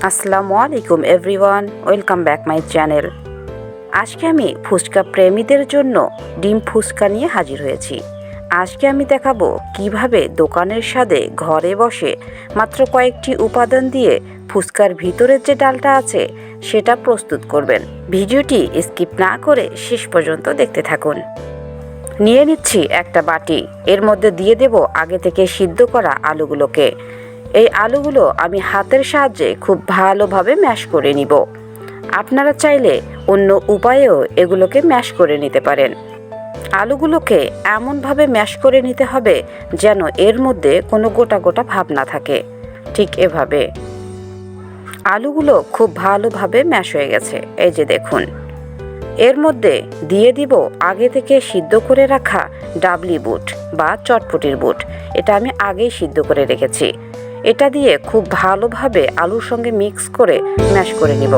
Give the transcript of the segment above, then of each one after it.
আসসালামু আলাইকুম everyone, welcome back my channel. আজকে আমি ফুচকা প্রেমীদের জন্য ডিম ফুচকা নিয়ে হাজির হয়েছি। আজকে আমি দেখাবো কিভাবে দোকানের স্বাদে ঘরে বসে মাত্র কয়েকটি উপাদান দিয়ে ফুচকার ভিতরের যে ডালটা আছে সেটা প্রস্তুত করবেন। ভিডিওটি স্কিপ না করে শেষ পর্যন্ত দেখতে থাকুন। নিয়ে নিচ্ছি একটা বাটি, এর মধ্যে দিয়ে দেব আগে থেকে সিদ্ধ করা আলুগুলোকে। এই আলুগুলো আমি হাতের সাহায্যে খুব ভালোভাবে ম্যাশ করে নিব। আপনারা চাইলে অন্য উপায়েও এগুলোকে ম্যাশ করে নিতে পারেন। আলুগুলোকে এমনভাবে ম্যাশ করে নিতে হবে যেন এর মধ্যে কোনো গোটা গোটা ভাব না থাকে। ঠিক এভাবে আলুগুলো খুব ভালোভাবে ম্যাশ হয়ে গেছে। এই যে দেখুন, এর মধ্যে দিয়ে দিব আগে থেকে সিদ্ধ করে রাখা ডাবলি বুট বা চটপটির বুট। এটা আমি আগেই সিদ্ধ করে রেখেছি। এটা দিয়ে খুব ভালোভাবে আলুর সঙ্গে মিক্স করে ম্যাশ করে নিব।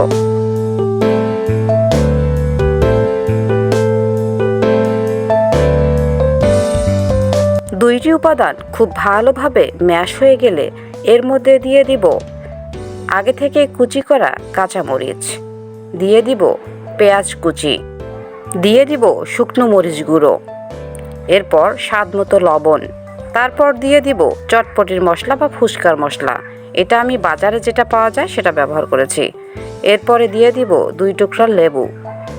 দুইটি উপাদান খুব ভালোভাবে ম্যাশ হয়ে গেলে এর মধ্যে দিয়ে দিব আগে থেকে কুচি করা কাঁচামরিচ, দিয়ে দিব পেঁয়াজ কুচি, দিয়ে দিব শুকনো মরিচ গুঁড়ো, এরপর স্বাদ মতো লবণ, তারপর দিয়ে দিব চটপটির মশলা বা ফুচকার মশলা। এটা আমি বাজারে যেটা পাওয়া যায় সেটা ব্যবহার করেছি। এরপরে দিয়ে দিব 2 টুকরা লেবু।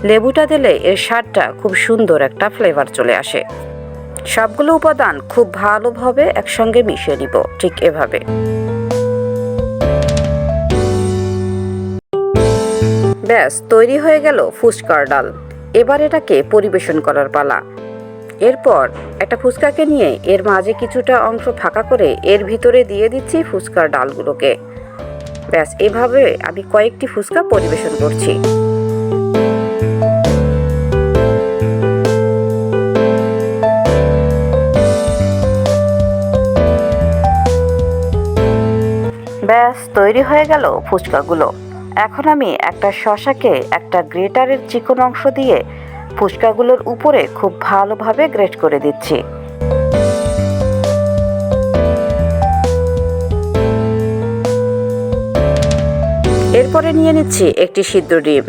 লেবুটা দিলে এর স্বাদটা খুব সুন্দর একটা ফ্লেভার চলে আসে। সবগুলো উপাদান খুব ভালোভাবে একসঙ্গে মিশিয়ে নিব, ঠিক এভাবে। ব্যাস তৈরি হয়ে গেল ফুচকার ডাল। এবার এটাকে পরিবেশন করার পালা। এরপর একটা ফুচকাকে নিয়ে এর মাঝে কিছুটা অংশ ফাঁকা করে এর ভিতরে দিয়ে দিচ্ছি ফুচকার ডালগুলোকে। ব্যাস এভাবে আমি কয়েকটি ফুচকা পরিবেশন করছি। ব্যাস তৈরি হয়ে গেল ফুচকাগুলো। এখন আমি একটা শসাকে একটা গ্রেটারের চিকন অংশ দিয়ে ফুচকাগুলোর উপরে খুব ভালোভাবে গ্রেট করে দিচ্ছি। এরপরে নিয়ে নিচ্ছি একটি সিদ্ধ ডিম।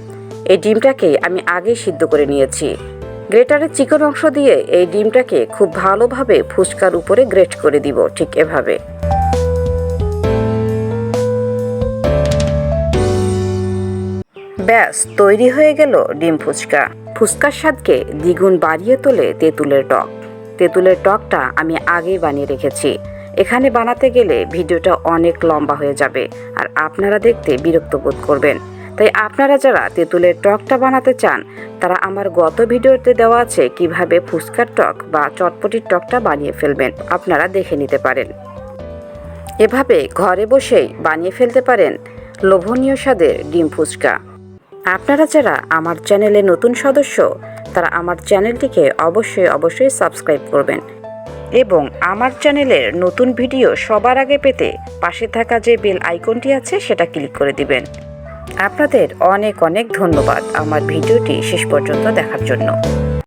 এই ডিমটাকে আমি আগেই সিদ্ধ করে নিয়েছি। গ্রেটারের চিকন অংশ দিয়ে এই ডিমটাকে খুব ভালোভাবে ফুচকার উপরে গ্রেট করে দিব, ঠিক এভাবে। ব্যাস তৈরি হয়ে গেল ডিম ফুচকা। ফুচকার স্বাদকে দ্বিগুণ বাড়িয়ে তোলে তেঁতুলের টক। তেঁতুলের টকটা আমি আগেই বানিয়ে রেখেছি। এখানে বানাতে গেলে ভিডিওটা অনেক লম্বা হয়ে যাবে আর আপনারা দেখতে বিরক্ত বোধ করবেন। তাই আপনারা যারা তেঁতুলের টকটা বানাতে চান তারা আমার গত ভিডিওতে দেওয়া আছে কিভাবে ফুচকার টক বা চটপটির টকটা বানিয়ে ফেলবেন, আপনারা দেখে নিতে পারেন। এভাবে ঘরে বসেই বানিয়ে ফেলতে পারেন লোভনীয় স্বাদের ডিম ফুচকা। আপনারা যারা আমার চ্যানেলে নতুন সদস্য তারা আমার চ্যানেলটিকে অবশ্যই সাবস্ক্রাইব করবেন এবং আমার চ্যানেলের নতুন ভিডিও সবার আগে পেতে পাশে থাকা যে বেল আইকনটি আছে সেটা ক্লিক করে দিবেন। আপনাদের অনেক ধন্যবাদ আমার ভিডিওটি শেষ পর্যন্ত দেখার জন্য।